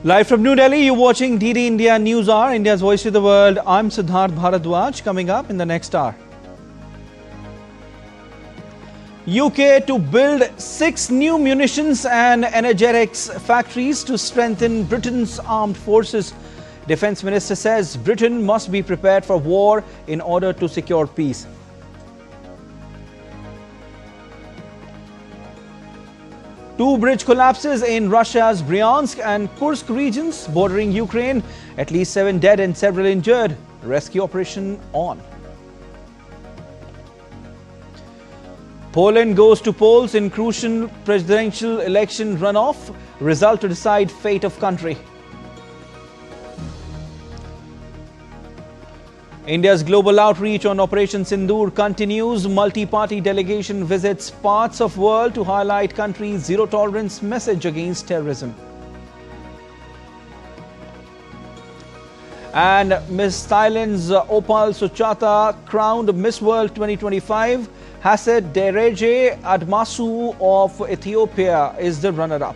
Live from New Delhi, you're watching DD India NewsHour, India's voice to the world. I'm Siddharth Bharadwaj. Coming up in the next hour. UK to build 6 new munitions and energetics factories to strengthen Britain's armed forces. Defence Minister says Britain must be prepared for war in order to secure peace. Two bridge collapses in Russia's Bryansk and Kursk regions bordering Ukraine. At least 7 dead and several injured. Rescue operation on. Poland goes to polls in crucial presidential election runoff. Result to decide fate of country. India's global outreach on Operation Sindoor continues. Multi-party delegation visits parts of world to highlight country's zero-tolerance message against terrorism. And Miss Thailand's Opal Suchata crowned Miss World 2025. Haset Dereje Admasu of Ethiopia is the runner-up.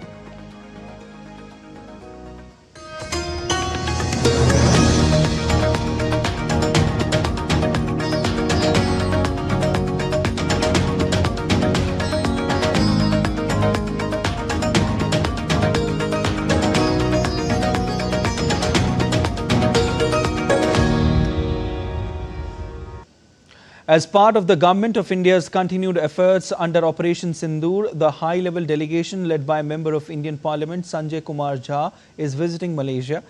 As part of the Government of India's continued efforts under Operation Sindoor, the high-level delegation led by Member of Indian Parliament Sanjay Kumar Jha is visiting Malaysia.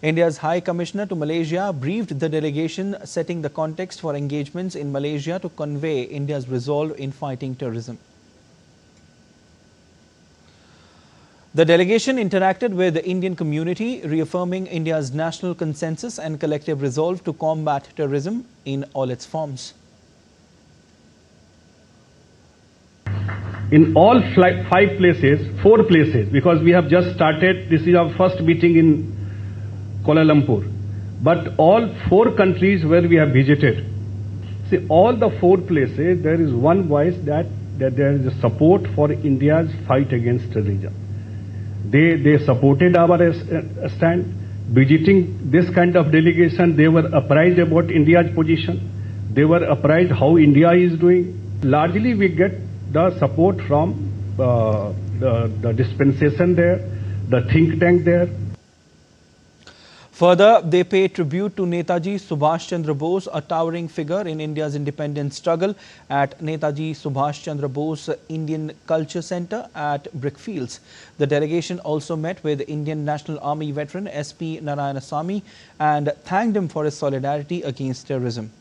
India's High Commissioner to Malaysia briefed the delegation, setting the context for engagements in Malaysia to convey India's resolve in fighting terrorism. The delegation interacted with the Indian community, reaffirming India's national consensus and collective resolve to combat terrorism in all its forms. In all 4 places, because we have just started, this is our first meeting in Kuala Lumpur. But all 4 countries where we have visited, see, all the 4 places, there is one voice that there is a support for India's fight against terrorism. They supported our stand. Visiting this kind of delegation, they were apprised about India's position. They were apprised how India is doing. Largely, we get the support from the dispensation there, the think tank there. Further, they pay tribute to Netaji Subhash Chandra Bose, a towering figure in India's independence struggle, at Netaji Subhash Chandra Bose Indian Culture Centre at Brickfields. The delegation also met with Indian National Army veteran SP Narayanasamy and thanked him for his solidarity against terrorism.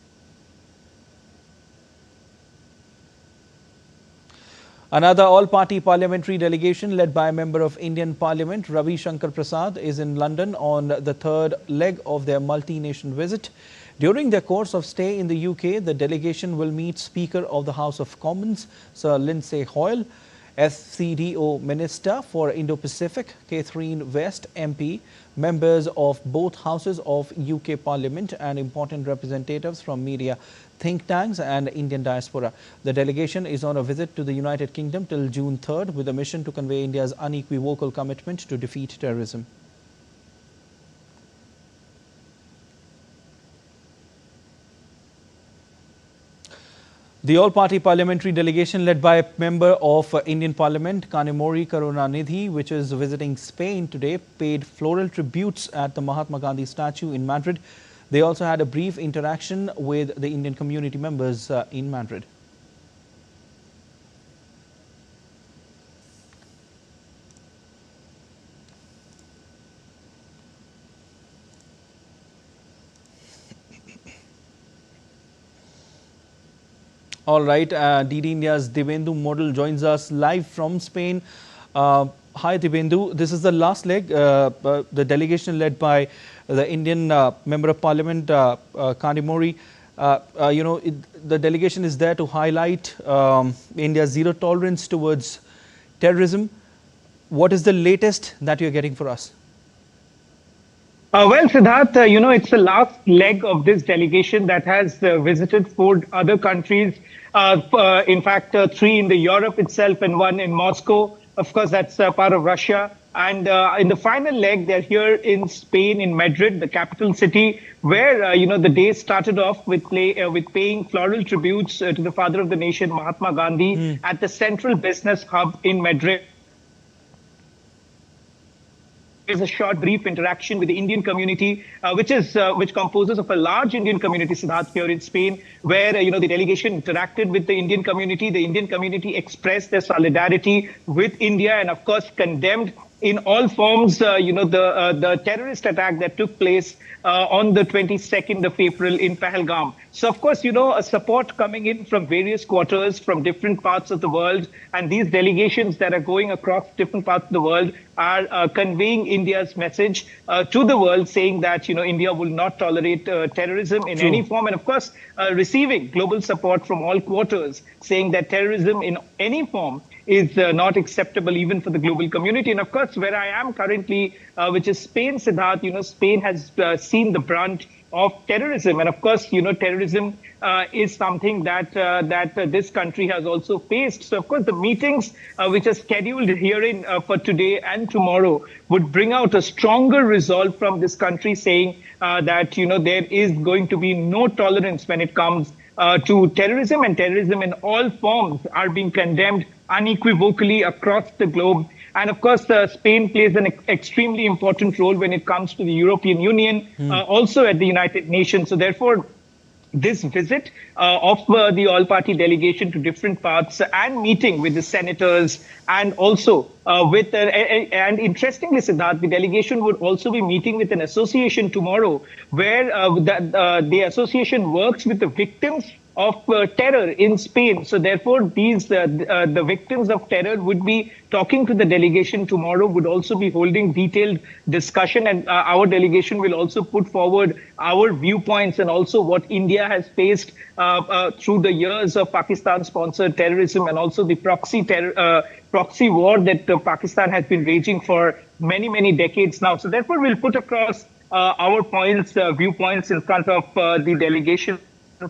Another all-party parliamentary delegation led by a member of Indian Parliament, Ravi Shankar Prasad, is in London on the 3rd leg of their multi-nation visit. During their course of stay in the UK, the delegation will meet Speaker of the House of Commons, Sir Lindsay Hoyle, FCDO Minister for Indo-Pacific, Catherine West, MP, members of both houses of UK Parliament and important representatives from media, think tanks and Indian diaspora. The delegation is on a visit to the United Kingdom till June 3rd with a mission to convey India's unequivocal commitment to defeat terrorism. The all-party parliamentary delegation led by a member of Indian Parliament, Kanimori Karunanidhi, which is visiting Spain today, paid floral tributes at the Mahatma Gandhi statue in Madrid. They also had a brief interaction with the Indian community members in Madrid. All right, DD India's Divendu Model joins us live from Spain. Hi Divendu, this is the last leg, the delegation led by the Indian Member of Parliament, Kanimori. The delegation is there to highlight India's zero tolerance towards terrorism. What is the latest that you're getting for us? Well, Siddharth, it's the last leg of this delegation that has visited 4 other countries. In fact, 3 in the Europe itself and 1 in Moscow. Of course, that's part of Russia. And in the final leg, they're here in Spain, in Madrid, the capital city, where the day started off with paying floral tributes to the father of the nation, Mahatma Gandhi, at the central business hub in Madrid. There's a short, brief interaction with the Indian community, which composes of a large Indian community, Siddharth, here in Spain, where the delegation interacted with the Indian community. The Indian community expressed their solidarity with India, and of course condemned in all forms, the terrorist attack that took place on the 22nd of April in Pahalgam. So, of course, a support coming in from various quarters, from different parts of the world, and these delegations that are going across different parts of the world are conveying India's message to the world, saying that, India will not tolerate terrorism in any form, and of course, receiving global support from all quarters, saying that terrorism in any form is not acceptable even for the global community. And of course, where I am currently, which is Spain, Siddharth, Spain has seen the brunt of terrorism. And of course, terrorism is something that this country has also faced. So of course, the meetings which are scheduled herein for today and tomorrow would bring out a stronger resolve from this country, saying that, there is going to be no tolerance when it comes to terrorism, and terrorism in all forms are being condemned unequivocally across the globe. And of course, Spain plays an extremely important role when it comes to the European Union, also at the United Nations. So therefore, this visit of the all-party delegation to different parts and meeting with the senators, and also and interestingly, Siddharth, the delegation would also be meeting with an association tomorrow, where the association works with the victims of terror in Spain. So therefore, the victims of terror would be talking to the delegation tomorrow, would also be holding detailed discussion, and our delegation will also put forward our viewpoints and also what India has faced through the years of Pakistan-sponsored terrorism, and also the proxy war that Pakistan has been raging for many, many decades now. So therefore, we'll put across our viewpoints in front of the delegation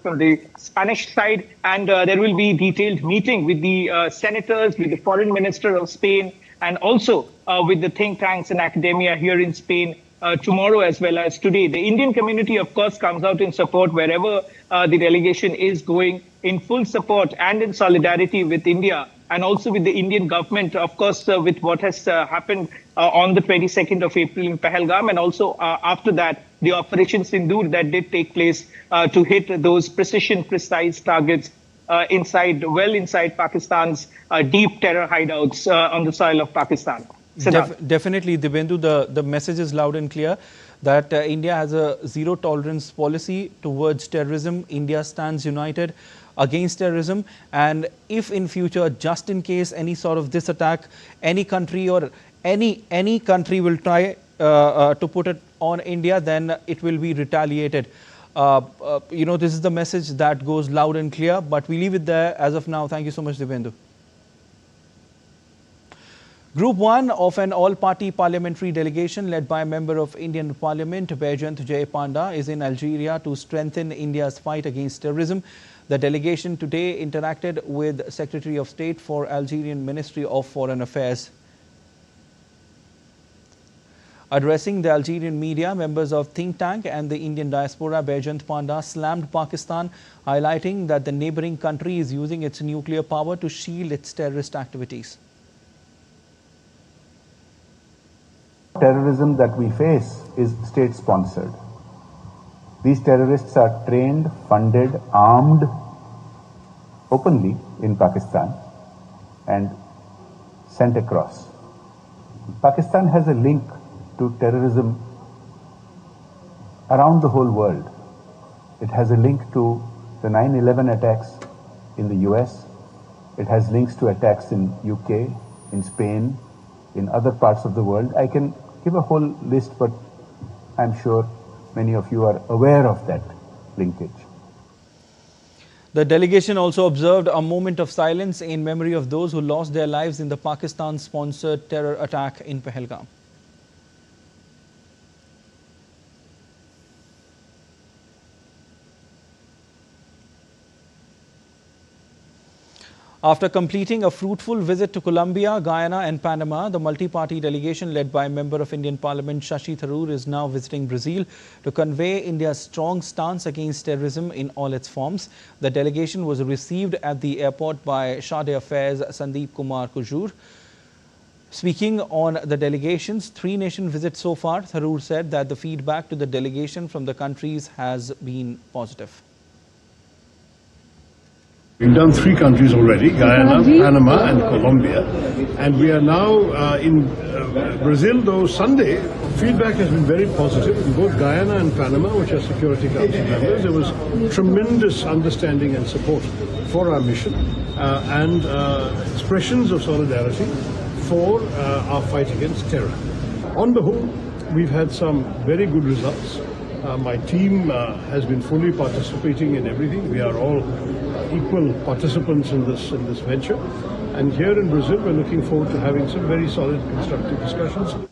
from the Spanish side, and there will be detailed meeting with the senators, with the foreign minister of Spain, and also with the think tanks and academia here in Spain tomorrow as well as today. The Indian community, of course, comes out in support wherever the delegation is going, in full support and in solidarity with India, and also with the Indian government, of course, with what has happened on the 22nd of April in Pahalgam, and also after that, the Operation Sindoor that did take place to hit those precise targets inside Pakistan's deep terror hideouts on the soil of Pakistan. Definitely, Dibyendu, the message is loud and clear that India has a zero tolerance policy towards terrorism. India stands united against terrorism, and if in future, just in case any sort of this attack, any country or any country will try to put it on India, then it will be retaliated. This is the message that goes loud and clear, but we leave it there as of now. Thank you so much, Dibyendu. Group 1 of an all-party parliamentary delegation led by a member of Indian Parliament, Pageant is in Algeria to strengthen India's fight against terrorism. The delegation today interacted with Secretary of State for Algerian Ministry of Foreign Affairs. Addressing the Algerian media, members of think tank and the Indian diaspora, Pageant slammed Pakistan, highlighting that the neighboring country is using its nuclear power to shield its terrorist activities. Terrorism that we face is state-sponsored. These terrorists are trained, funded, armed openly in Pakistan and sent across. Pakistan has a link to terrorism around the whole world. It has a link to the 9/11 attacks in the US. It has links to attacks in UK, in Spain, in other parts of the world. I can give a whole list, but I'm sure many of you are aware of that linkage. The delegation also observed a moment of silence in memory of those who lost their lives in the Pakistan-sponsored terror attack in Pahalgam. After completing a fruitful visit to Colombia, Guyana and Panama, the multi-party delegation led by Member of Indian Parliament Shashi Tharoor is now visiting Brazil to convey India's strong stance against terrorism in all its forms. The delegation was received at the airport by Charge d'Affaires Sandeep Kumar Kujur. Speaking on the delegation's three-nation visit so far, Tharoor said that the feedback to the delegation from the countries has been positive. We've done 3 countries already, Guyana, Panama and Colombia. And we are now in Brazil, though Sunday, feedback has been very positive. In both Guyana and Panama, which are Security Council members, there was tremendous understanding and support for our mission and expressions of solidarity for our fight against terror. On the whole, we've had some very good results. My team has been fully participating in everything. We are all equal participants in this venture. And here in Brazil, we're looking forward to having some very solid, constructive discussions.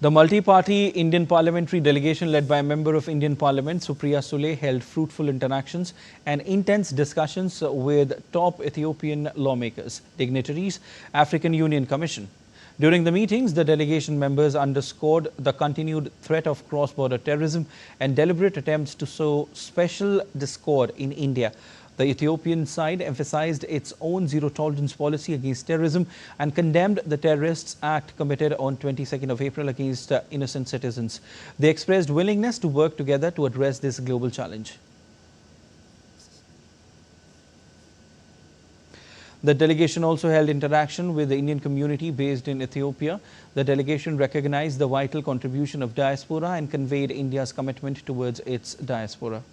The multi-party Indian parliamentary delegation led by a member of Indian Parliament, Supriya Sule, held fruitful interactions and intense discussions with top Ethiopian lawmakers, dignitaries, African Union Commission. During the meetings, the delegation members underscored the continued threat of cross-border terrorism and deliberate attempts to sow special discord in India. The Ethiopian side emphasized its own zero-tolerance policy against terrorism and condemned the terrorist act committed on 22nd of April against innocent citizens. They expressed willingness to work together to address this global challenge. The delegation also held interaction with the Indian community based in Ethiopia. The delegation recognized the vital contribution of diaspora and conveyed India's commitment towards its diaspora.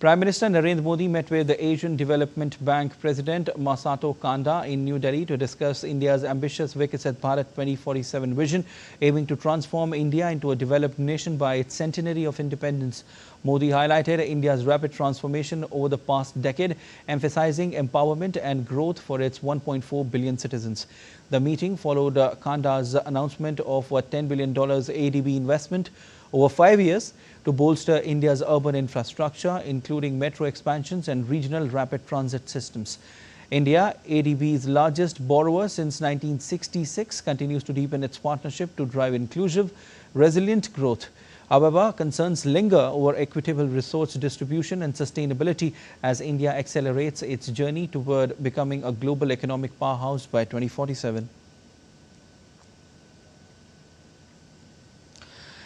Prime Minister Narendra Modi met with the Asian Development Bank President Masato Kanda in New Delhi to discuss India's ambitious Viksit Bharat 2047 vision, aiming to transform India into a developed nation by its centenary of independence. Modi highlighted India's rapid transformation over the past decade, emphasizing empowerment and growth for its 1.4 billion citizens. The meeting followed Kanda's announcement of a $10 billion ADB investment over 5 years to bolster India's urban infrastructure, including metro expansions and regional rapid transit systems. India, ADB's largest borrower since 1966, continues to deepen its partnership to drive inclusive, resilient growth. However, concerns linger over equitable resource distribution and sustainability as India accelerates its journey toward becoming a global economic powerhouse by 2047.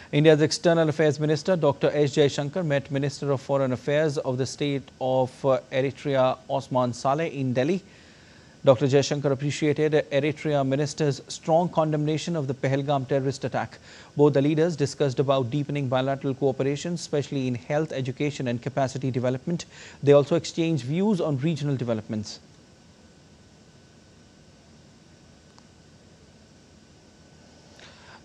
India's External Affairs Minister Dr. S. Jaishankar met Minister of Foreign Affairs of the State of Eritrea Osman Saleh in Delhi. Dr. Jaishankar appreciated Eritrea Minister's strong condemnation of the Pahalgam terrorist attack. Both the leaders discussed about deepening bilateral cooperation, especially in health, education and capacity development. They also exchanged views on regional developments.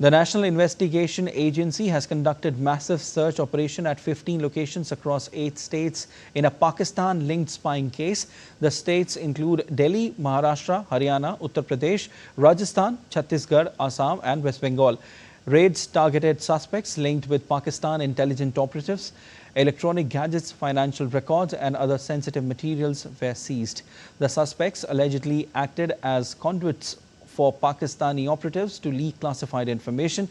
The National Investigation Agency has conducted massive search operation at 15 locations across 8 states in a Pakistan-linked spying case. The states include Delhi, Maharashtra, Haryana, Uttar Pradesh, Rajasthan, Chhattisgarh, Assam and West Bengal. Raids targeted suspects linked with Pakistan intelligence operatives. Electronic gadgets, financial records and other sensitive materials were seized. The suspects allegedly acted as conduits for Pakistani operatives to leak classified information.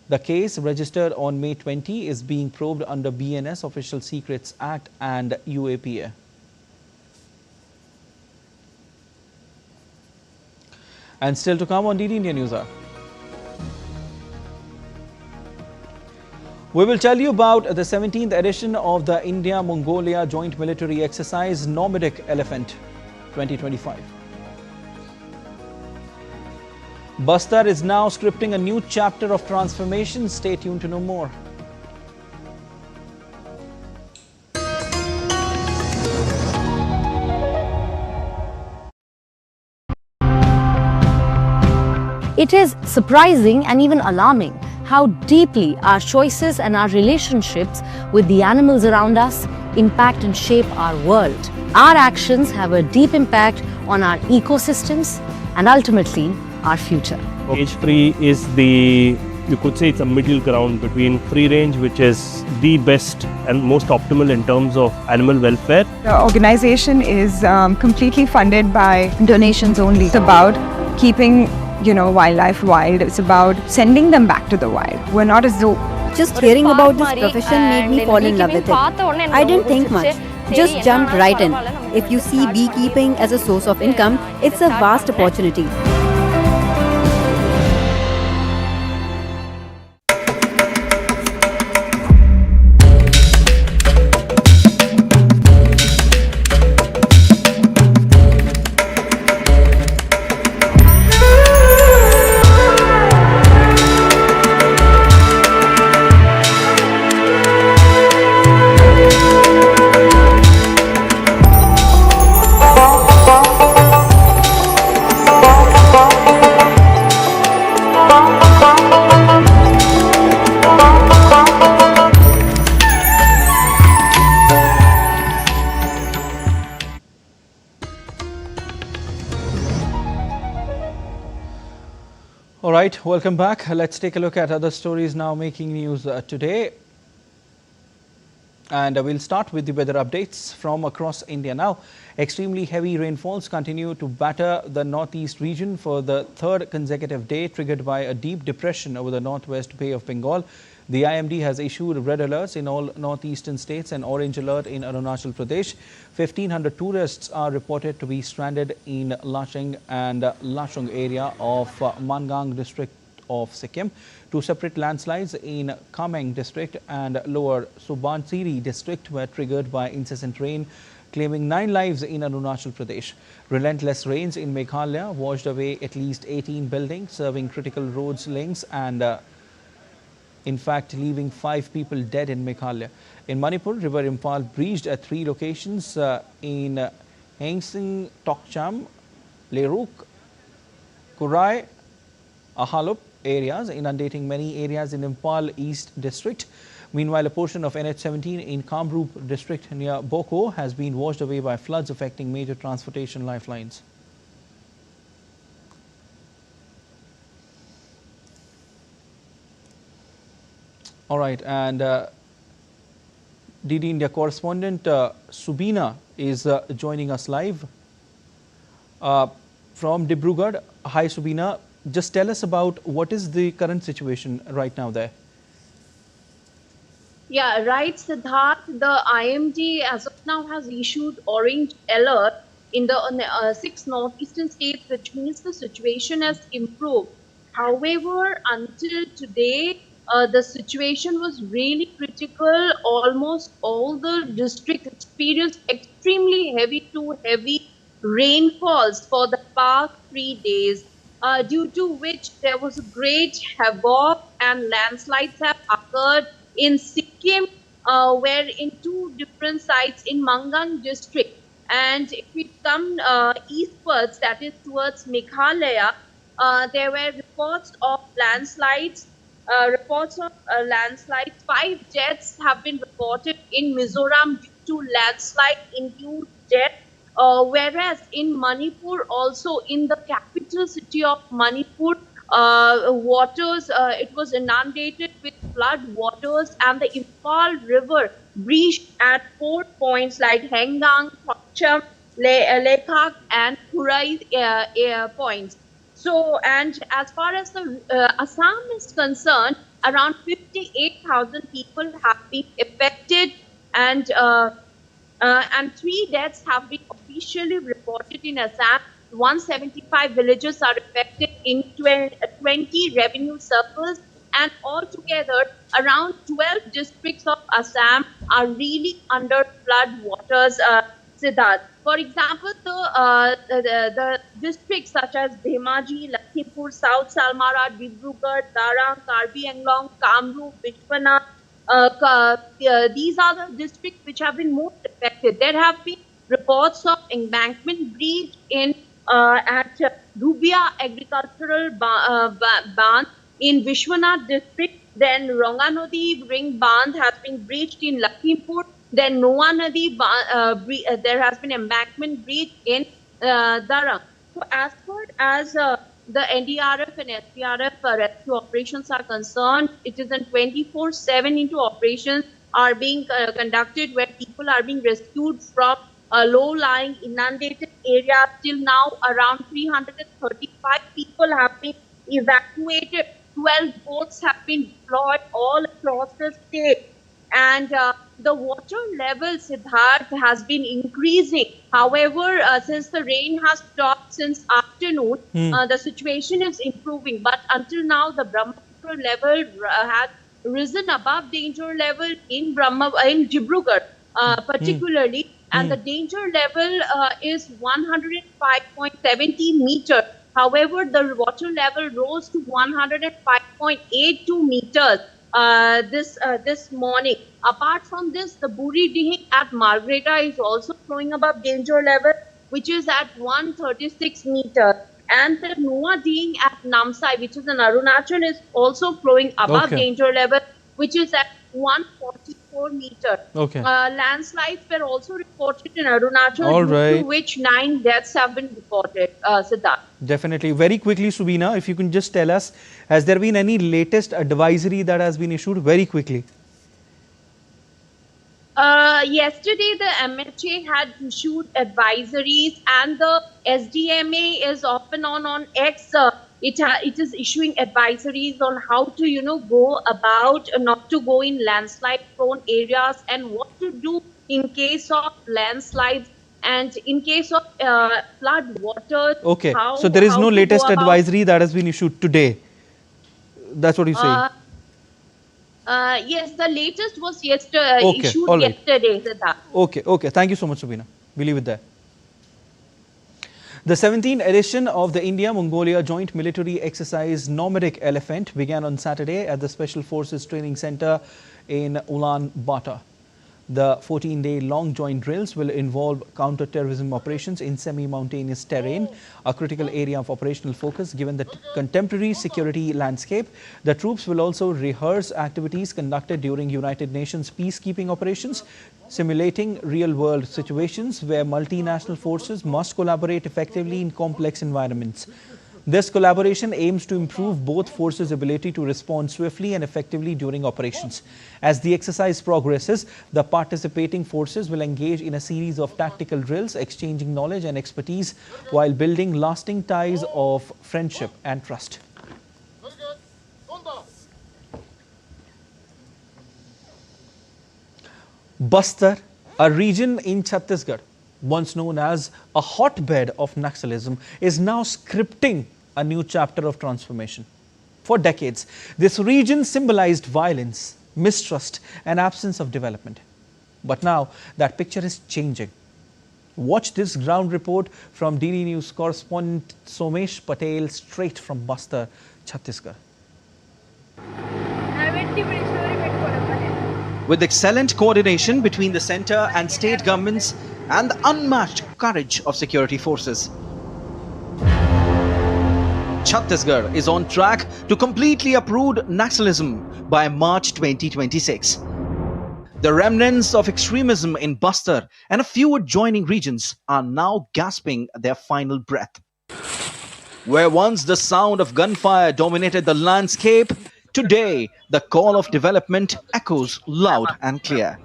The case, registered on May 20, is being probed under BNS Official Secrets Act and UAPA. And still to come on DD India NewsHour. We will tell you about the 17th edition of the India-Mongolia Joint Military Exercise Nomadic Elephant 2025. Bastar is now scripting a new chapter of transformation. Stay tuned to know more. It is surprising and even alarming how deeply our choices and our relationships with the animals around us impact and shape our world. Our actions have a deep impact on our ecosystems and ultimately our future. Cage-free is the You could say it's a middle ground between free range, which is the best and most optimal in terms of animal welfare. The organization is completely funded by donations only. It's about keeping, wildlife wild. It's about sending them back to the wild. We're not as though... Just hearing about this profession made me fall in love with it. I didn't think much. Just jumped right in. If you see beekeeping as a source of income, it's a vast opportunity. All right, welcome back. Let's take a look at other stories now making news today. And we'll start with the weather updates from across India now. Extremely heavy rainfalls continue to batter the northeast region for the third consecutive day, triggered by a deep depression over the northwest Bay of Bengal. The IMD has issued red alerts in all northeastern states and orange alert in Arunachal Pradesh. 1,500 tourists are reported to be stranded in Lacheng and Lachung area of Mangang district of Sikkim. Two separate landslides in Kameng district and lower Subansiri district were triggered by incessant rain, claiming 9 lives in Arunachal Pradesh. Relentless rains in Meghalaya washed away at least 18 buildings serving critical roads links and in fact leaving 5 people dead in Meghalaya. In Manipur, River Impal breached at 3 locations in Hengsing, Tokcham, Leruk, Kurai, Ahalup areas, inundating many areas in Impal East district. Meanwhile, a portion of NH17 in Kamrup district near Boko has been washed away by floods affecting major transportation lifelines. All right, and DD India correspondent Subina is joining us live from Dibrugarh. Hi Subina, just tell us about what is the current situation right now there. Yeah, right, Siddharth. The IMD as of now has issued orange alert in the 6 northeastern states, which means the situation has improved. However, until today, the situation was really critical. Almost all the districts experienced extremely heavy to heavy rainfalls for the past 3 days, due to which there was a great havoc and landslides have occurred in Sikkim, where in 2 different sites in Mangang district. And if we come eastwards, that is towards Meghalaya, there were reports of landslides. 5 deaths have been reported in Mizoram due to landslide-induced death. Whereas in Manipur, also in the capital city of Manipur, waters, it was inundated with flood waters, and the Opal river breached at 4 points like Hengang, Pakcham, Lekhak and Kurai points. So, and as far as the Assam is concerned, around 58,000 people have been affected, and 3 deaths have been officially reported in Assam. 175 villages are affected in 20 revenue circles, and altogether around 12 districts of Assam are really under flood waters, Siddharth. For example, the districts such as Dhemaji, Lakhimpur, South Salmara, Dibrugarh, Darang, Karbi Anglong, Kamrup, Vishwanath, these are the districts which have been most affected. There have been reports of embankment breach in at Rubia Agricultural Bandh in Vishwanath district. Then Ranganodi Ring Bandh has been breached in Lakhimpur. Then Noa Nadi, there has been embankment breach in Darang. So as far as the NDRF and SDRF rescue operations are concerned, it is an 24/7 into operations are being conducted where people are being rescued from low-lying inundated areas. Till now, around 335 people have been evacuated. 12 boats have been deployed all across the state. And the water level, Siddharth, has been increasing. However, since the rain has stopped since afternoon, the situation is improving. But until now, the Brahmaputra level has risen above danger level in Dibrugarh, particularly. And the danger level is 105.70 meters. However, the water level rose to 105.82 meters this morning. Apart from this, the Buri Dihing at Margreta is also flowing above danger level, which is at 136 meters. And the Noa Dihing at Namsai, which is in Arunachal, is also flowing above danger level, which is at 144 meters. Landslides were also reported in Arunachal, due to which 9 deaths have been reported, Siddharth. Definitely. Very quickly, Subina, if you can just tell us, has there been any latest advisory that has been issued? Very quickly. Yesterday, the MHA had issued advisories, and the SDMA is off and on X. It is issuing advisories on how to, go about not to go in landslide-prone areas and what to do in case of landslides and in case of flood waters. So there is no latest advisory that has been issued today. That's what you say. Yes, the latest was issued yesterday. Okay. Thank you so much, Subina. We'll leave it there. The 17th edition of the India-Mongolia Joint Military Exercise Nomadic Elephant began on Saturday at the Special Forces Training Center in Ulaanbaatar. The 14-day long joint drills will involve counter-terrorism operations in semi-mountainous terrain, a critical area of operational focus given the contemporary security landscape. The troops will also rehearse activities conducted during United Nations peacekeeping operations, simulating real-world situations where multinational forces must collaborate effectively in complex environments. This collaboration aims to improve both forces' ability to respond swiftly and effectively during operations. As the exercise progresses, the participating forces will engage in a series of tactical drills, exchanging knowledge and expertise while building lasting ties of friendship and trust. Bastar, a region in Chhattisgarh, once known as a hotbed of Naxalism, is now scripting a new chapter of transformation. For decades, this region symbolized violence, mistrust, and absence of development. But now that picture is changing. Watch this ground report from DD News correspondent Somesh Patel straight from Bastar, Chhattisgarh. With excellent coordination between the centre and state governments and the unmatched courage of security forces, Chhattisgarh is on track to completely uproot Naxalism by March 2026. The remnants of extremism in Bastar and a few adjoining regions are now gasping their final breath. Where once the sound of gunfire dominated the landscape, today the call of development echoes loud and clear.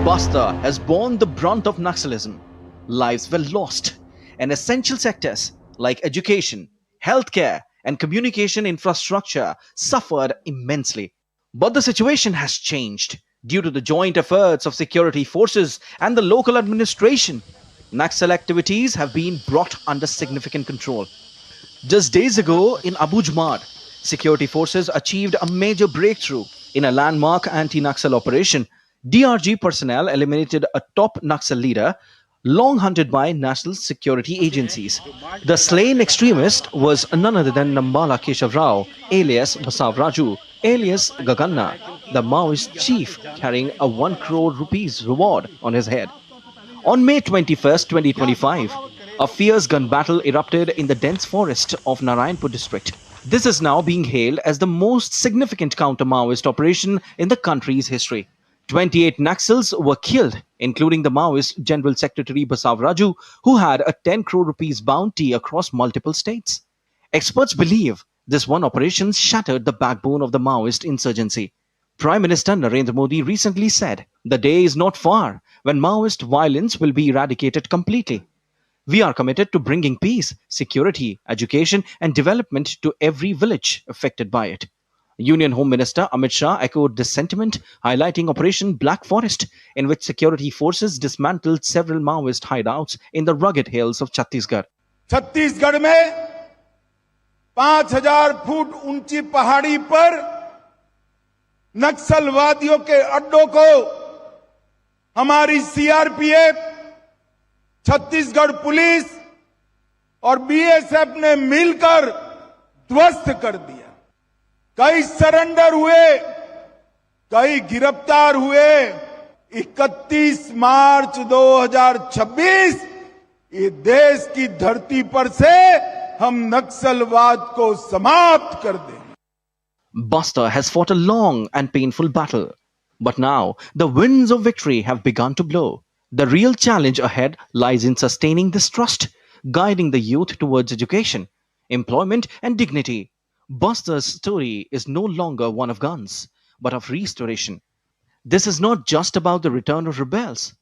Bastar has borne the brunt of Naxalism. Lives were lost, and essential sectors like education, healthcare, and communication infrastructure suffered immensely. But the situation has changed. Due to the joint efforts of security forces and the local administration, Naxal activities have been brought under significant control. Just days ago in Abu Jmad, security forces achieved a major breakthrough in a landmark anti-Naxal operation. DRG personnel eliminated a top Naxal leader long hunted by national security agencies. The slain extremist was none other than Nambala Keshav Rao, alias Basav Raju, alias Gaganna, the Maoist chief carrying a 1 crore rupees reward on his head. On May 21st, 2025, a fierce gun battle erupted in the dense forest of Narayanpur district. This is now being hailed as the most significant counter-Maoist operation in the country's history. 28 Naxals were killed, including the Maoist General Secretary Basav Raju, who had a 10 crore rupees bounty across multiple states. Experts believe this one operation shattered the backbone of the Maoist insurgency. Prime Minister Narendra Modi recently said, "The day is not far when Maoist violence will be eradicated completely. We are committed to bringing peace, security, education, and development to every village affected by it." Union Home Minister Amit Shah echoed this sentiment, highlighting Operation Black Forest, in which security forces dismantled several Maoist hideouts in the rugged hills of Chhattisgarh. Chhattisgarh में 5000 foot ऊंची पहाड़ी पर नक्सलवादियों के अड्डों को हमारी CRPF, Chhattisgarh police और BSF ने मिलकर ध्वस्त कर दिया। कई सरेंडर हुए, कई गिरफ्तार हुए। 31 मार्च 2026 ये देश की धरती पर से हम नक्सलवाद को समाप्त कर देंगे। Bastar has fought a long and painful battle, but now the winds of victory have begun to blow. The real challenge ahead lies in sustaining this trust, guiding the youth towards education, employment, and dignity. Bastar's story is no longer one of guns, but of restoration. This is not just about the return of rebels,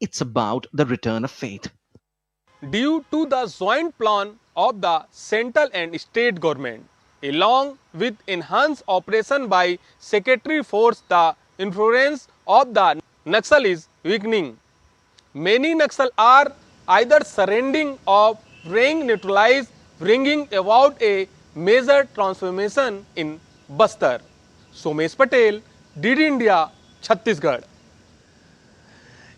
it's about the return of faith. Due to the joint plan of the central and state government, along with enhanced operation by secondary force, the influence of the Naxal is weakening. Many Naxal are either surrendering or being neutralized, bringing about a major transformation in Bastar. Somesh Patel, DD India, Chhattisgarh.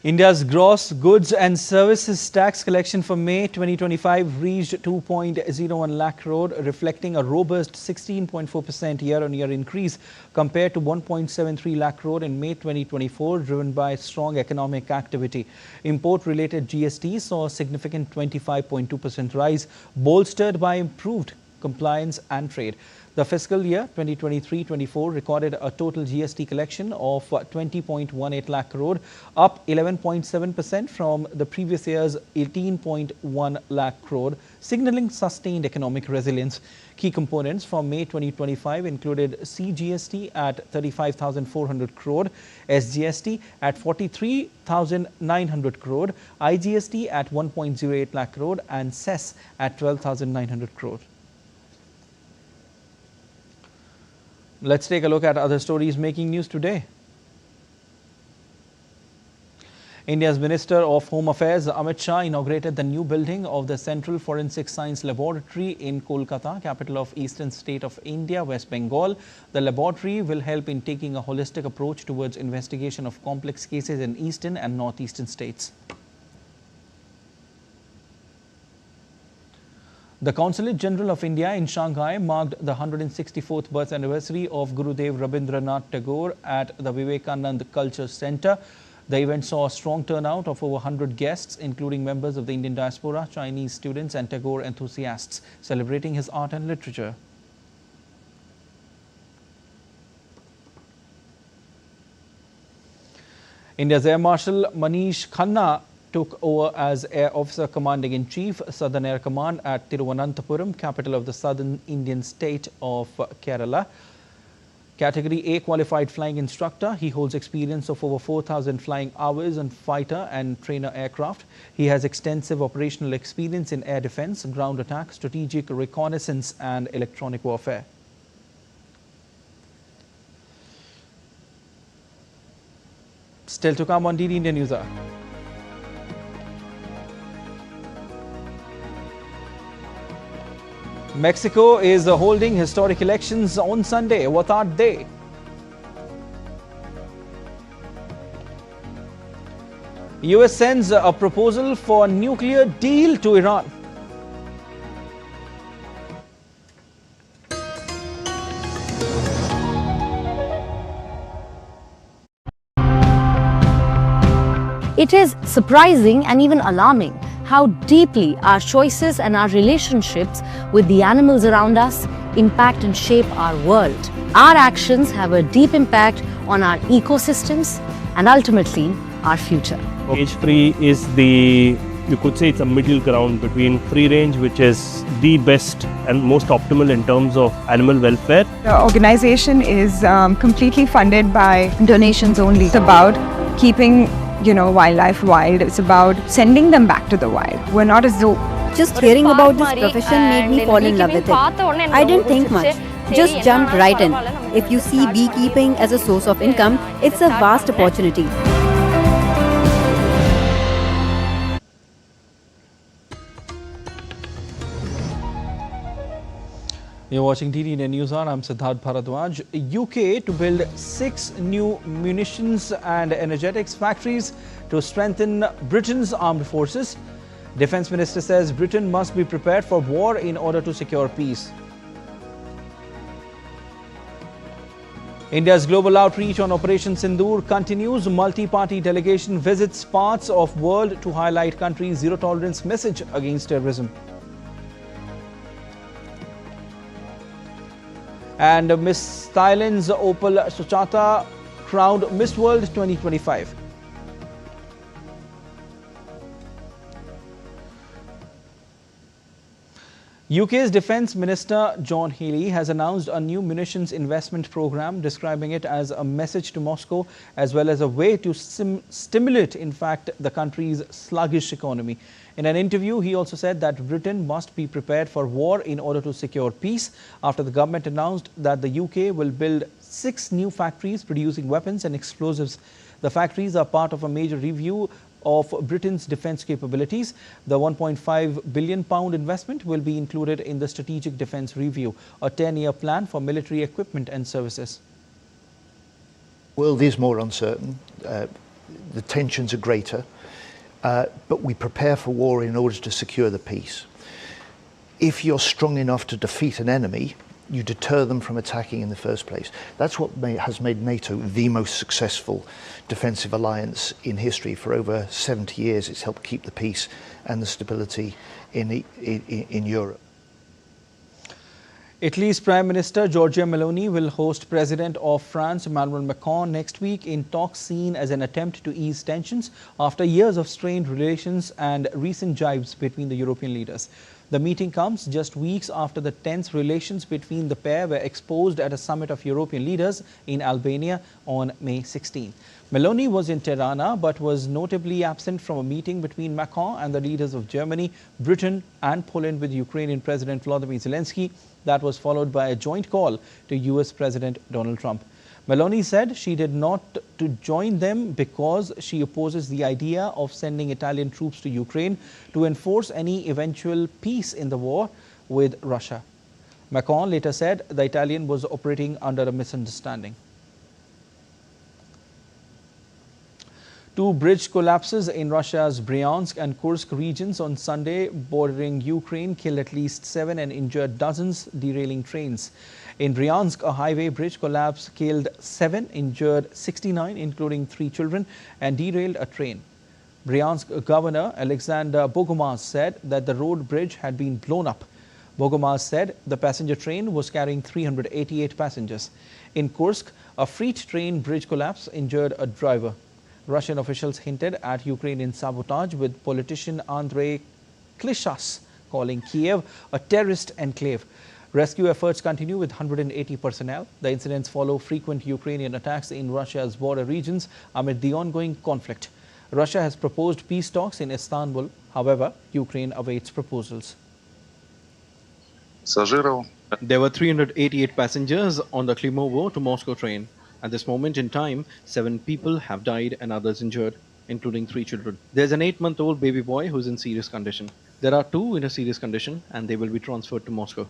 India's gross goods and services tax collection for May 2025 reached 2.01 lakh crore, reflecting a robust 16.4% year-on-year increase compared to 1.73 lakh crore in May 2024, driven by strong economic activity. Import-related GST saw a significant 25.2% rise, bolstered by improved compliance and trade. The fiscal year 2023-24 recorded a total GST collection of 20.18 lakh crore, up 11.7% from the previous year's 18.1 lakh crore, signaling sustained economic resilience. Key components from May 2025 included CGST at 35,400 crore, SGST at 43,900 crore, IGST at 1.08 lakh crore, and cess at 12,900 crore. Let's take a look at other stories making news today. India's Minister of Home Affairs Amit Shah inaugurated the new building of the Central Forensic Science Laboratory in Kolkata, capital of eastern state of India, West Bengal. The laboratory will help in taking a holistic approach towards investigation of complex cases in eastern and northeastern states. The Consulate General of India in Shanghai marked the 164th birth anniversary of Gurudev Rabindranath Tagore at the Vivekanand Culture Center. The event saw a strong turnout of over 100 guests, including members of the Indian diaspora, Chinese students and Tagore enthusiasts, celebrating his art and literature. India's Air Marshal Manish Khanna took over as Air Officer Commanding-in-Chief, Southern Air Command at Thiruvananthapuram, capital of the southern Indian state of Kerala. Category A qualified flying instructor, he holds experience of over 4,000 flying hours on fighter and trainer aircraft. He has extensive operational experience in air defense, ground attack, strategic reconnaissance and electronic warfare. Still to come on DD India NewsHour. Mexico is holding historic elections on Sunday. What are they? US sends a proposal for nuclear deal to Iran. It is surprising and even alarming how deeply our choices and our relationships with the animals around us impact and shape our world. Our actions have a deep impact on our ecosystems and ultimately our future. Stage 3 is the You could say it's a middle ground between free range, which is the best and most optimal in terms of animal welfare. The organization is completely funded by donations only. It's about keeping, wildlife wild. It's about sending them back to the wild. We're not a zoo. Just hearing about this profession made me fall in love with it. I didn't think much, just jumped right in. If you see beekeeping as a source of income, it's a vast opportunity. You're watching TTN NewsHour. I'm Siddharth Bharadwaj. UK to build 6 new munitions and energetics factories to strengthen Britain's armed forces. Defence Minister says Britain must be prepared for war in order to secure peace. India's global outreach on Operation Sindoor continues. Multi-party delegation visits parts of world to highlight country's zero-tolerance message against terrorism. And Miss Thailand's Opal Suchata crowned Miss World 2025. UK's Defence Minister John Healey has announced a new munitions investment programme, describing it as a message to Moscow as well as a way to stimulate, in fact, the country's sluggish economy. In an interview, he also said that Britain must be prepared for war in order to secure peace after the government announced that the UK will build 6 new factories producing weapons and explosives. The factories are part of a major review of Britain's defence capabilities. The £1.5 billion investment will be included in the Strategic Defence Review, a 10-year plan for military equipment and services. The world is more uncertain, the tensions are greater, but we prepare for war in order to secure the peace. If you're strong enough to defeat an enemy, you deter them from attacking in the first place. That's what has made NATO the most successful defensive alliance in history. For over 70 years, it's helped keep the peace and the stability in Europe. Italy's Prime Minister Giorgia Meloni will host President of France Emmanuel Macron next week in talks seen as an attempt to ease tensions after years of strained relations and recent jibes between the European leaders. The meeting comes just weeks after the tense relations between the pair were exposed at a summit of European leaders in Albania on May 16. Meloni was in Tirana but was notably absent from a meeting between Macron and the leaders of Germany, Britain and Poland with Ukrainian President Volodymyr Zelensky. That was followed by a joint call to US President Donald Trump. Meloni said she did not to join them because she opposes the idea of sending Italian troops to Ukraine to enforce any eventual peace in the war with Russia. Macron later said the Italian was operating under a misunderstanding. 2 bridge collapses in Russia's Bryansk and Kursk regions on Sunday bordering Ukraine killed at least 7 and injured dozens, derailing trains. In Bryansk, a highway bridge collapse killed 7, injured 69, including 3 children, and derailed a train. Bryansk Governor Alexander Bogomaz said that the road bridge had been blown up. Bogomaz said the passenger train was carrying 388 passengers. In Kursk, a freight train bridge collapse injured a driver. Russian officials hinted at Ukrainian sabotage, with politician Andrei Klishas calling Kiev a terrorist enclave. Rescue efforts continue with 180 personnel. The incidents follow frequent Ukrainian attacks in Russia's border regions amid the ongoing conflict. Russia has proposed peace talks in Istanbul. However, Ukraine awaits proposals. There were 388 passengers on the Klimovo to Moscow train. At this moment in time, 7 people have died and others injured, including 3 children. There's an 8-month-old baby boy who's in serious condition. There are 2 in a serious condition and they will be transferred to Moscow.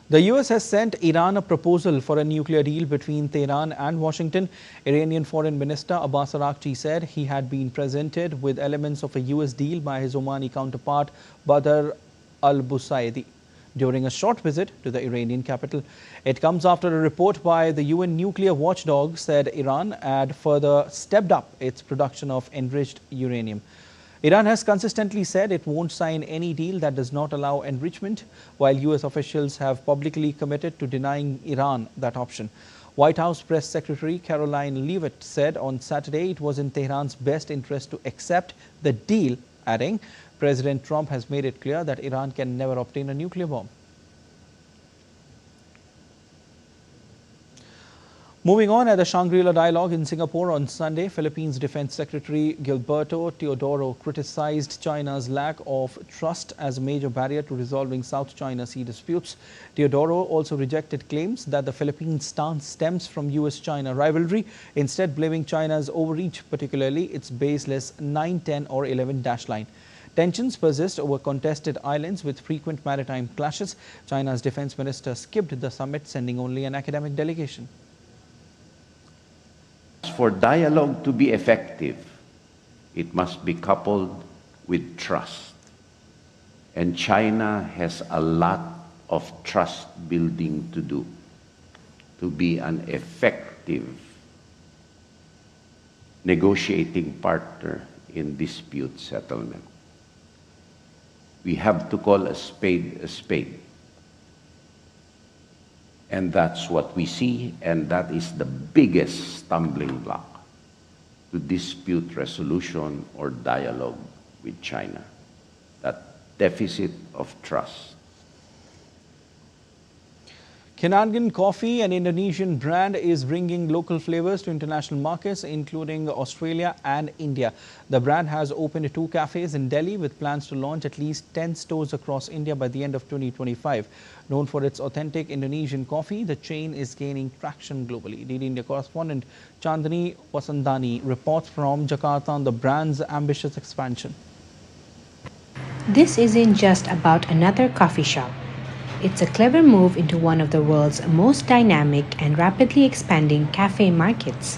The US has sent Iran a proposal for a nuclear deal between Tehran and Washington. Iranian Foreign Minister Abbas Araghchi said he had been presented with elements of a US deal by his Omani counterpart Badr al-Busaidi during a short visit to the Iranian capital. It comes after a report by the UN nuclear watchdog said Iran had further stepped up its production of enriched uranium. Iran has consistently said it won't sign any deal that does not allow enrichment, while US officials have publicly committed to denying Iran that option. White House Press Secretary Caroline Leavitt said on Saturday it was in Tehran's best interest to accept the deal, adding, President Trump has made it clear that Iran can never obtain a nuclear bomb. Moving on, at the Shangri-La Dialogue in Singapore on Sunday, Philippines Defense Secretary Gilberto Teodoro criticized China's lack of trust as a major barrier to resolving South China Sea disputes. Teodoro also rejected claims that the Philippines' stance stems from US-China rivalry, instead blaming China's overreach, particularly its baseless 9, 10 or 11 dash line. Tensions persist over contested islands with frequent maritime clashes. China's defense minister skipped the summit, sending only an academic delegation. For dialogue to be effective, it must be coupled with trust. And China has a lot of trust building to do to be an effective negotiating partner in dispute settlement. We have to call a spade a spade. And that's what we see, and that is the biggest stumbling block to dispute resolution or dialogue with China, that deficit of trust. Kenangan Coffee, an Indonesian brand, is bringing local flavors to international markets, including Australia and India. The brand has opened 2 cafes in Delhi with plans to launch at least 10 stores across India by the end of 2025. Known for its authentic Indonesian coffee, the chain is gaining traction globally. DD India correspondent Chandni Wasandani reports from Jakarta on the brand's ambitious expansion. This isn't just about another coffee shop. It's a clever move into one of the world's most dynamic and rapidly expanding cafe markets.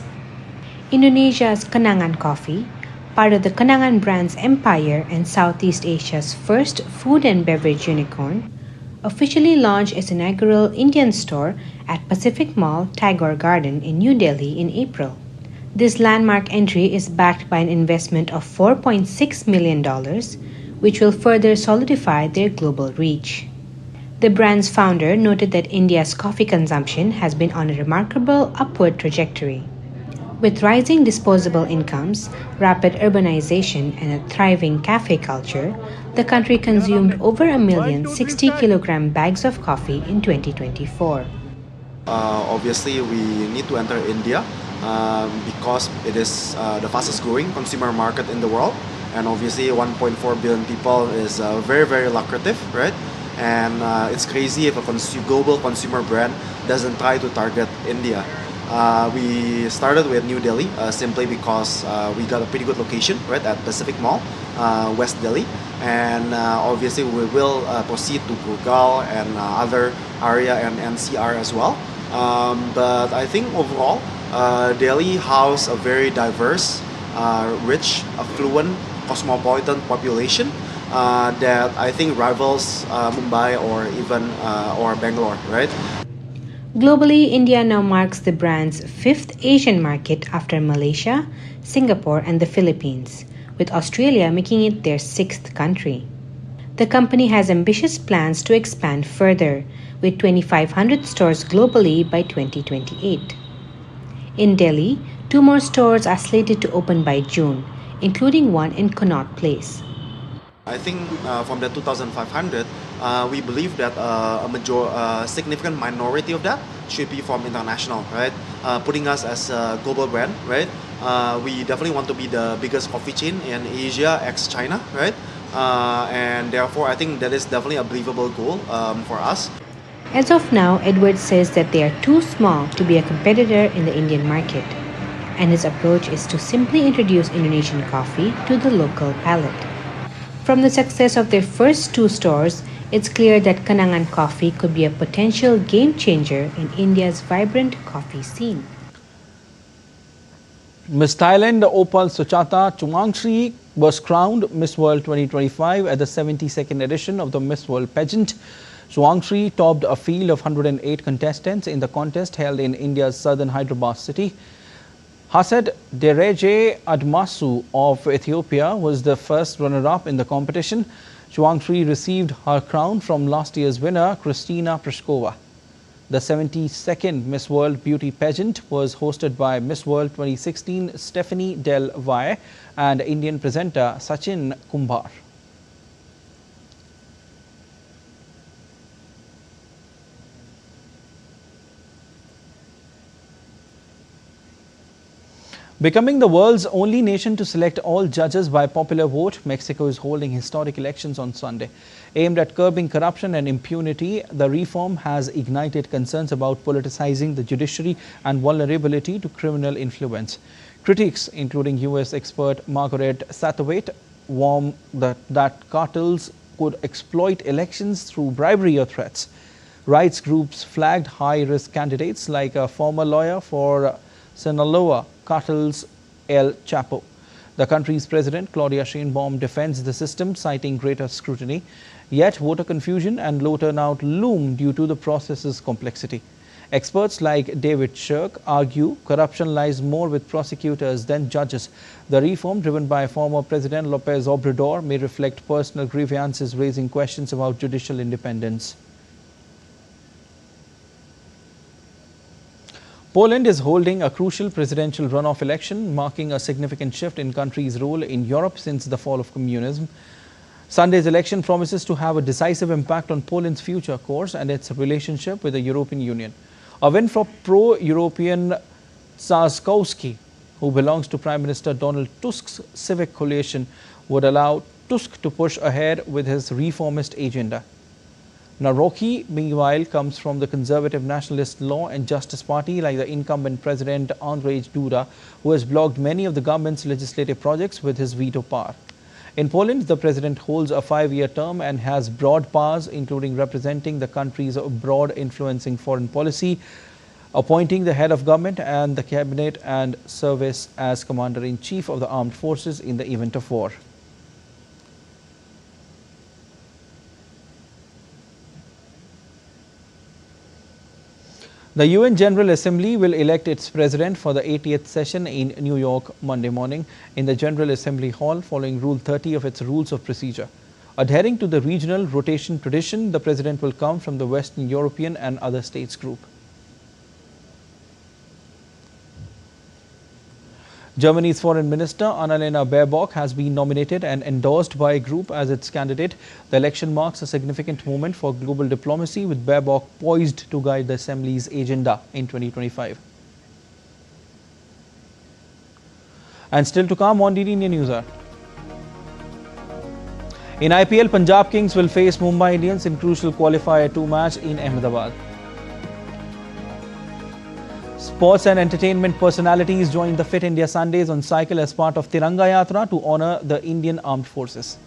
Indonesia's Kenangan Coffee, part of the Kenangan brand's empire and Southeast Asia's first food and beverage unicorn, officially launched its inaugural Indian store at Pacific Mall, Tagore Garden in New Delhi in April. This landmark entry is backed by an investment of $4.6 million, which will further solidify their global reach. The brand's founder noted that India's coffee consumption has been on a remarkable upward trajectory. With rising disposable incomes, rapid urbanization, and a thriving cafe culture, the country consumed over 1,060-kilogram bags of coffee in 2024. Obviously, we need to enter India because it is the fastest growing consumer market in the world. And obviously, 1.4 billion people is very, very lucrative, right? And it's crazy if a global consumer brand doesn't try to target India. We started with New Delhi simply because we got a pretty good location, right, at Pacific Mall, West Delhi. And obviously we will proceed to Gurgaon and other area and NCR as well. But I think overall, Delhi houses a very diverse, rich, affluent, cosmopolitan population that I think rivals Mumbai or even or Bangalore, right? Globally, India now marks the brand's 5th Asian market after Malaysia, Singapore, and the Philippines, with Australia making it their 6th country. The company has ambitious plans to expand further, with 2,500 stores globally by 2028. In Delhi, 2 more stores are slated to open by June, including one in Connaught Place. I think from the 2,500, we believe that a significant minority of that should be from international, right? Putting us as a global brand, right? We definitely want to be the biggest coffee chain in Asia ex-China, right? And therefore, I think that is definitely a believable goal for us. As of now, Edwards says that they are too small to be a competitor in the Indian market, and his approach is to simply introduce Indonesian coffee to the local palate. From the success of their first 2 stores, it's clear that Kenangan Coffee could be a potential game changer in India's vibrant coffee scene. Miss Thailand Opal Suchata Chumangshri was crowned Miss World 2025 at the 72nd edition of the Miss World pageant. Chumangshri topped a field of 108 contestants in the contest held in India's southern Hyderabad city. Hased Dereje Admasu of Ethiopia was the first runner-up in the competition. Chumangshri received her crown from last year's winner, Kristina Prashkova. The 72nd Miss World Beauty Pageant was hosted by Miss World 2016 Stephanie Del Valle and Indian presenter Sachin Kumbar. Becoming the world's only nation to select all judges by popular vote, Mexico is holding historic elections on Sunday. Aimed at curbing corruption and impunity, the reform has ignited concerns about politicizing the judiciary and vulnerability to criminal influence. Critics, including U.S. expert Margaret Satterthwaite, warn that cartels could exploit elections through bribery or threats. Rights groups flagged high-risk candidates like a former lawyer for Sinaloa cartel's El Chapo. The country's president, Claudia Sheinbaum, defends the system, citing greater scrutiny. Yet, voter confusion and low turnout loom due to the process's complexity. Experts like David Shirk argue corruption lies more with prosecutors than judges. The reform, driven by former President López Obrador, may reflect personal grievances, raising questions about judicial independence. Poland is holding a crucial presidential runoff election, marking a significant shift in country's role in Europe since the fall of communism. Sunday's election promises to have a decisive impact on Poland's future course and its relationship with the European Union. A win for pro-European Trzaskowski, who belongs to Prime Minister Donald Tusk's civic coalition, would allow Tusk to push ahead with his reformist agenda. Nawrocki, meanwhile, comes from the conservative Nationalist Law and Justice Party, like the incumbent President Andrzej Duda, who has blocked many of the government's legislative projects with his veto power. In Poland, the president holds a 5-year term and has broad powers, including representing the country's abroad, influencing foreign policy, appointing the head of government and the cabinet, and service as commander-in-chief of the armed forces in the event of war. The UN General Assembly will elect its president for the 80th session in New York Monday morning in the General Assembly Hall, following Rule 30 of its Rules of Procedure. Adhering to the regional rotation tradition, the president will come from the Western European and other states group. Germany's Foreign Minister Annalena Baerbock has been nominated and endorsed by a group as its candidate. The election marks a significant moment for global diplomacy, with Baerbock poised to guide the Assembly's agenda in 2025. And still to come on DD India NewsHour. In IPL, Punjab Kings will face Mumbai Indians in crucial qualifier 2 match in Ahmedabad. Sports and entertainment personalities joined the Fit India Sundays on cycle as part of Tiranga Yatra to honor the Indian Armed Forces.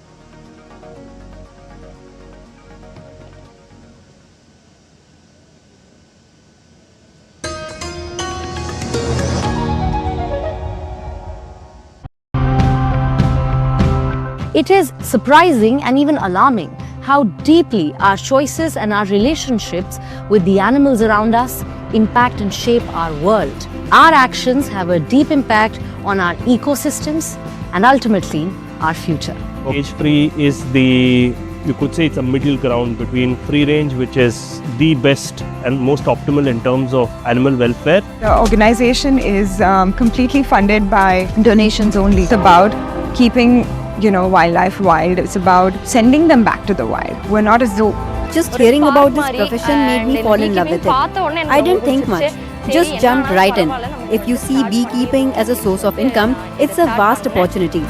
It is surprising and even alarming how deeply our choices and our relationships with the animals around us impact and shape our world. Our actions have a deep impact on our ecosystems and ultimately our future. Cage-free is you could say it's a middle ground between free range, which is the best and most optimal in terms of animal welfare. The organization is completely funded by donations only. It's about keeping wildlife wild. It's about sending them back to the wild. We're not a zoo. Just hearing about this profession made me fall in love with it. I didn't think much, just jumped right in. If you see beekeeping as a source of income, it's a vast opportunity.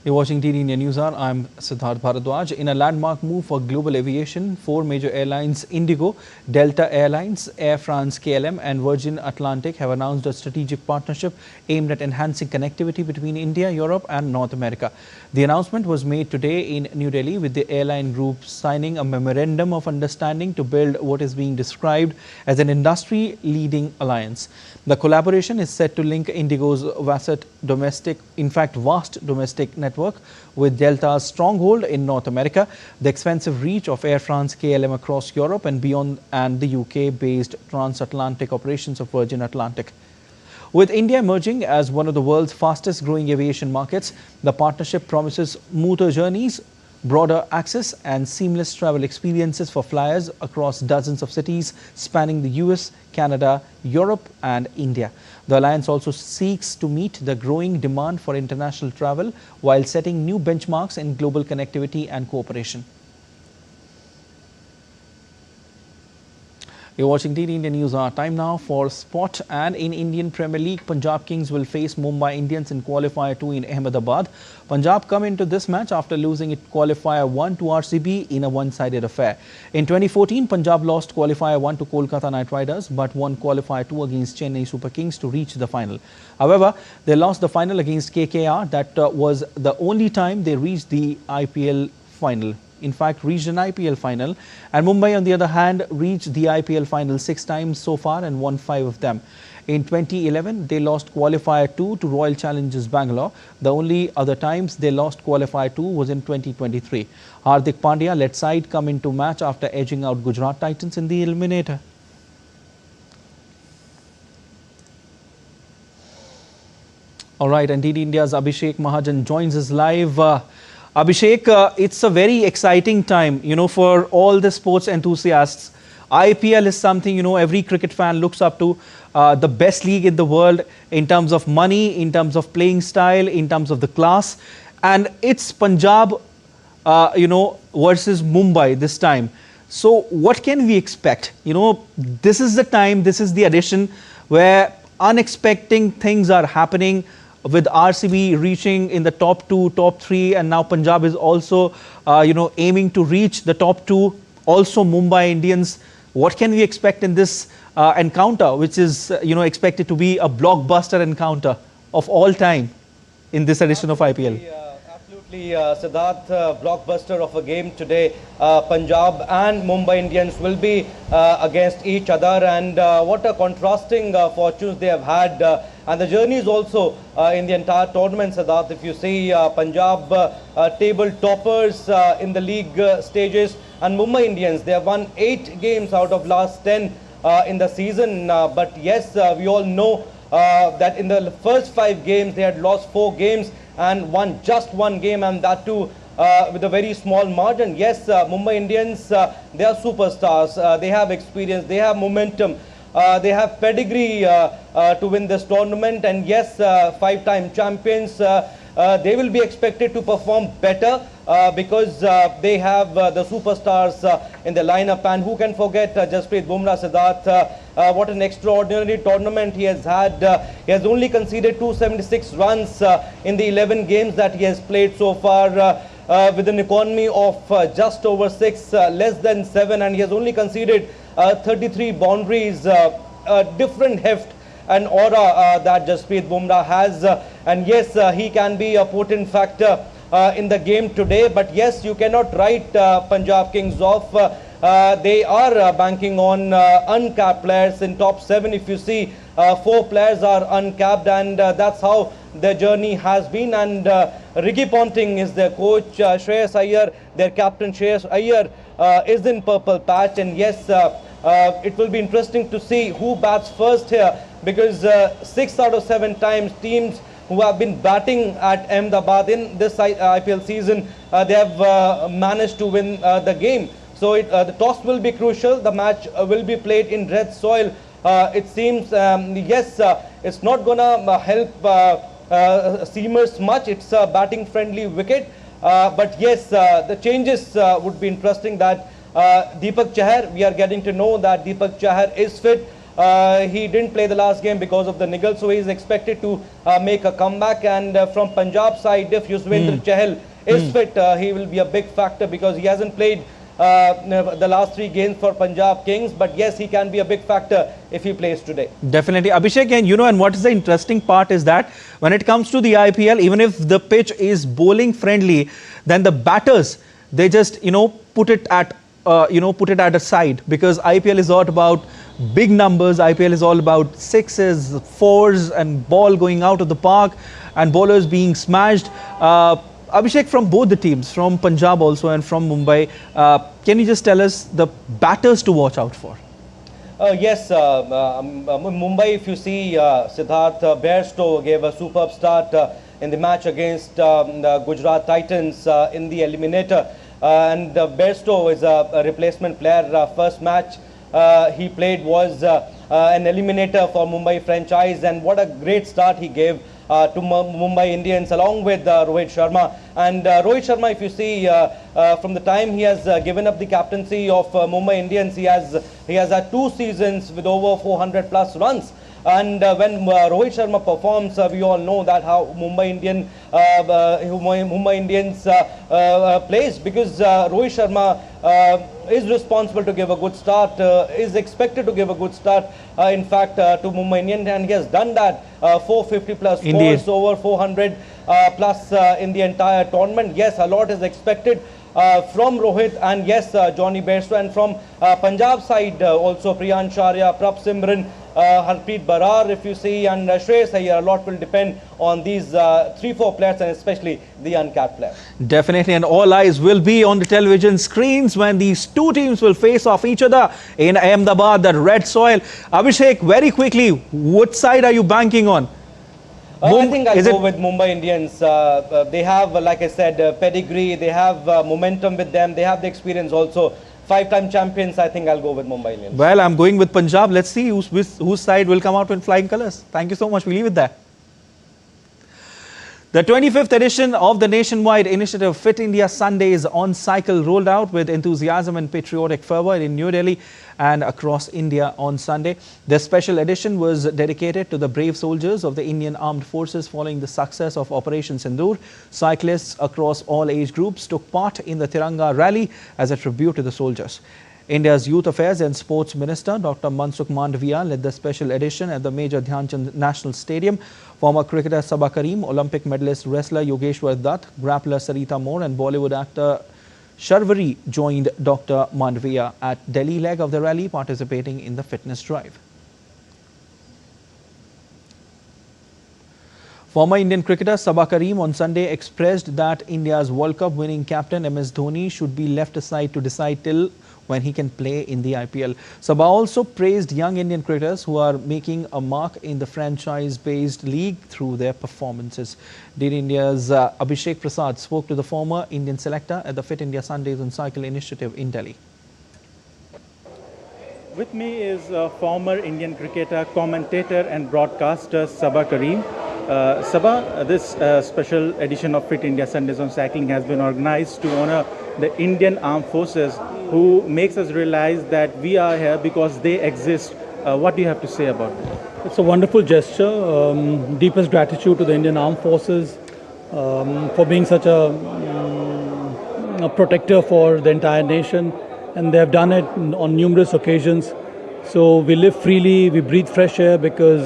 You're watching DD India NewsHour. I'm Siddharth Bharadwaj. In a landmark move for global aviation, 4 major airlines, Indigo, Delta Airlines, Air France KLM and Virgin Atlantic, have announced a strategic partnership aimed at enhancing connectivity between India, Europe and North America. The announcement was made today in New Delhi, with the airline group signing a memorandum of understanding to build what is being described as an industry-leading alliance. The collaboration is set to link Indigo's vast domestic network with Delta's stronghold in North America, the expansive reach of Air France KLM across Europe and beyond, and the UK-based transatlantic operations of Virgin Atlantic. With India emerging as one of the world's fastest growing aviation markets, the partnership promises smoother journeys, broader access and seamless travel experiences for flyers across dozens of cities spanning the US, Canada, Europe and India. The alliance also seeks to meet the growing demand for international travel while setting new benchmarks in global connectivity and cooperation. You're watching DD India News Hour. Time now for sport. And in Indian Premier League, Punjab Kings will face Mumbai Indians in qualifier 2 in Ahmedabad. Punjab come into this match after losing its qualifier 1 to RCB in a one-sided affair. In 2014, Punjab lost qualifier 1 to Kolkata Knight Riders but won qualifier 2 against Chennai Super Kings to reach the final. However, they lost the final against KKR. That was the only time they reached the IPL final. In fact, reached an IPL final, and Mumbai on the other hand reached the IPL final 6 times so far and won 5 of them. In 2011, they lost qualifier 2 to Royal Challengers Bangalore. The only other times they lost qualifier 2 was in 2023. Hardik Pandya led side come into match after edging out Gujarat Titans in the eliminator. Alright, and DD India's Abhishek Mahajan joins us live. Abhishek, it's a very exciting time, for all the sports enthusiasts. IPL is something, every cricket fan looks up to, the best league in the world in terms of money, in terms of playing style, in terms of the class. And it's Punjab, versus Mumbai this time. So what can we expect? This is the time, this is the edition where unexpected things are happening, with RCB reaching in the top 2, top 3, and now Punjab is also, aiming to reach the top 2. Also Mumbai Indians. What can we expect in this encounter, which is, expected to be a blockbuster encounter of all time in this edition of IPL? Absolutely, Siddharth, blockbuster of a game today. Punjab and Mumbai Indians will be against each other, and what a contrasting fortunes they have had. And the journey is also in the entire tournament, Siddharth. If you see Punjab table toppers in the league stages, and Mumbai Indians, they have won 8 games out of last 10 in the season. But yes, we all know that in the first 5 games, they had lost 4 games and won just 1 game, and that too with a very small margin. Yes, Mumbai Indians, they are superstars. They have experience, they have momentum. They have pedigree to win this tournament, and yes, 5-time champions. They will be expected to perform better because they have the superstars in the lineup. And who can forget Jasprit Bumrah, Siddharth? What an extraordinary tournament he has had. He has only conceded 276 runs in the 11 games that he has played so far, with an economy of just over 6, less than 7, and he has only conceded 33 boundaries. Different heft and aura that Jasprit Bumrah has, and yes, he can be a potent factor in the game today. But yes, you cannot write Punjab Kings off. They are banking on uncapped players in top 7. If you see, 4 players are uncapped, and that's how the journey has been. And Ricky Ponting is their coach. Shreyas Iyer, their captain Shreyas Iyer, is in purple patch. And yes, it will be interesting to see who bats first here, because 6 out of 7 times teams who have been batting at Ahmedabad in this IPL season, they have managed to win the game. So the toss will be crucial. The match will be played in red soil. It seems, yes, it's not going to help seamers much. It's a batting friendly wicket. But yes, the changes would be interesting. That Deepak Chahar, we are getting to know that Deepak Chahar is fit. He didn't play the last game because of the niggle, so he is expected to make a comeback. And from Punjab side, if Yuzvendra Chahal is fit, he will be a big factor, because he hasn't played the last 3 games for Punjab Kings. But yes, he can be a big factor if he plays today. Definitely. Abhishek, and what is the interesting part is that when it comes to the IPL, even if the pitch is bowling friendly, then the batters, they just, put it at a side, because IPL is all about big numbers. IPL is all about 6s, 4s and ball going out of the park and bowlers being smashed. Abhishek, from both the teams, from Punjab also and from Mumbai, can you just tell us the batters to watch out for? Yes, Mumbai, if you see, Siddharth Bairstow gave a superb start in the match against the Gujarat Titans in the eliminator. And Bairstow is a replacement player. First match he played was an eliminator for Mumbai franchise, and what a great start he gave to Mumbai Indians along with Rohit Sharma. And Rohit Sharma, if you see, from the time he has given up the captaincy of Mumbai Indians, he has had 2 seasons with over 400 plus runs. And when Rohit Sharma performs, we all know that how Mumbai Indians plays, because Rohit Sharma is responsible to give a good start, is expected to give a good start, in fact, to Mumbai Indians, and he has done that. 450 plus scores, over 400 plus in the entire tournament. Yes, a lot is expected from Rohit, and yes, Johnny Bairstow, and from Punjab side also Priyan Sharia, Prap Simran, Harpreet Barar, if you see, and Shreyas Iyer. A lot will depend on these 3-4 players, and especially the uncapped players. Definitely, and all eyes will be on the television screens when these two teams will face off each other in Ahmedabad, that red soil. Abhishek, very quickly, which side are you banking on? I think I'll go with Mumbai Indians. They have, like I said, pedigree, they have momentum with them, they have the experience also. 5-time champions. I think I'll go with Mumbai Indians. Well, I'm going with Punjab. Let's see whose side will come out in flying colours. Thank you so much. We leave it there. The 25th edition of the nationwide initiative Fit India Sundays on cycle rolled out with enthusiasm and patriotic fervour in New Delhi and across India on Sunday. This special edition was dedicated to the brave soldiers of the Indian Armed Forces following the success of Operation Sindoor. Cyclists across all age groups took part in the Tiranga rally as a tribute to the soldiers. India's Youth Affairs and Sports Minister Dr. Mansukh Mandavia led the special edition at the Major Dhyan Chand National Stadium. Former cricketer Sabah Karim, Olympic medalist wrestler Yogeshwar Dutt, grappler Sarita Moore and Bollywood actor Sharvari joined Dr. Mandavia at Delhi leg of the rally, participating in the fitness drive. Former Indian cricketer Sabah Karim on Sunday expressed that India's World Cup winning captain MS Dhoni should be left aside to decide till when he can play in the IPL. Sabah also praised young Indian cricketers who are making a mark in the franchise-based league through their performances. Did India's Abhishek Prasad spoke to the former Indian selector at the Fit India Sundays on Cycle initiative in Delhi. With me is former Indian cricketer, commentator and broadcaster Sabah Karim. Sabah, this special edition of Fit India Sundays on Cycling has been organized to honor the Indian Armed Forces, who makes us realize that we are here because they exist. What do you have to say about it? It's a wonderful gesture. Deepest gratitude to the Indian Armed Forces for being such a protector for the entire nation, and they have done it on numerous occasions. So we live freely, we breathe fresh air because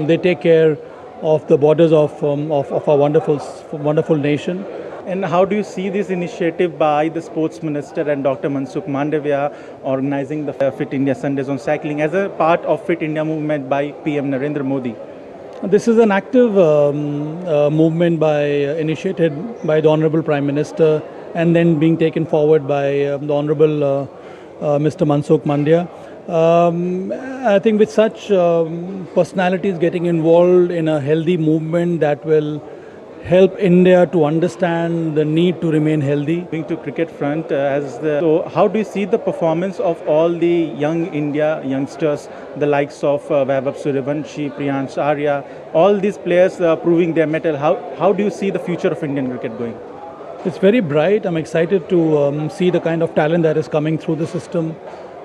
they take care of the borders of our wonderful nation. And how do you see this initiative by the Sports Minister and Dr. Mansukh Mandavia organizing the Fit India Sundays on Cycling as a part of Fit India movement by PM Narendra Modi? This is an active movement initiated by the Honorable Prime Minister and then being taken forward by the Honorable Mr. Mansukh Mandavia. I think with such personalities getting involved in a healthy movement that will help India to understand the need to remain healthy. Going to cricket front, so how do you see the performance of all the young India youngsters, the likes of Vaibhav Suryavanshi, Priyan Sharia, all these players proving their mettle? How do you see the future of Indian cricket going? It's very bright. I'm excited to see the kind of talent that is coming through the system.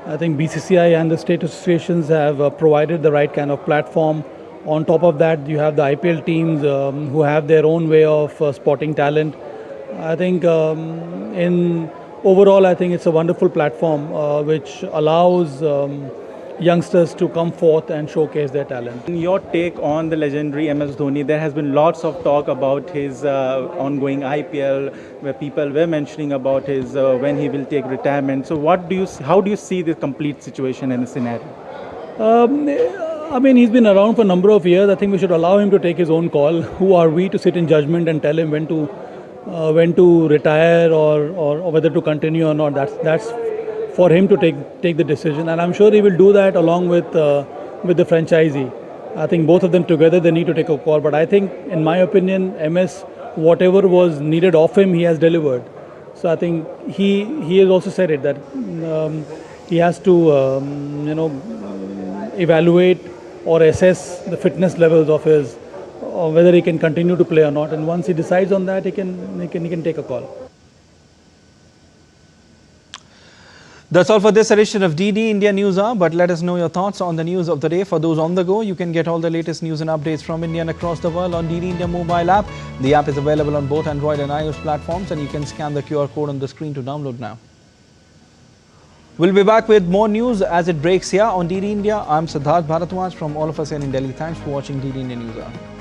I think BCCI and the state associations have provided the right kind of platform. On top of that, you have the IPL teams who have their own way of spotting talent. I think overall, I think it's a wonderful platform which allows youngsters to come forth and showcase their talent. In your take on the legendary MS Dhoni, there has been lots of talk about his ongoing IPL, where people were mentioning about his when he will take retirement. So how do you see the complete situation and the scenario? I mean, he's been around for a number of years. I think we should allow him to take his own call. Who are we to sit in judgment and tell him when to retire or whether to continue or not? That's for him to take the decision, and I'm sure he will do that along with the franchisee. I think both of them together, they need to take a call. But I think, in my opinion, MS, whatever was needed of him, he has delivered. So I think he has also said it, that he has to evaluate or assess the fitness levels of his, or whether he can continue to play or not. And once he decides on that, he can take a call. That's all for this edition of DD India News Hour, but let us know your thoughts on the news of the day. For those on the go, you can get all the latest news and updates from India and across the world on DD India mobile app. The app is available on both Android and iOS platforms, and you can scan the QR code on the screen to download now. We'll be back with more news as it breaks here on DD India. I'm Prasar Bharati from all of us here in Delhi. Thanks for watching DD India News Hour.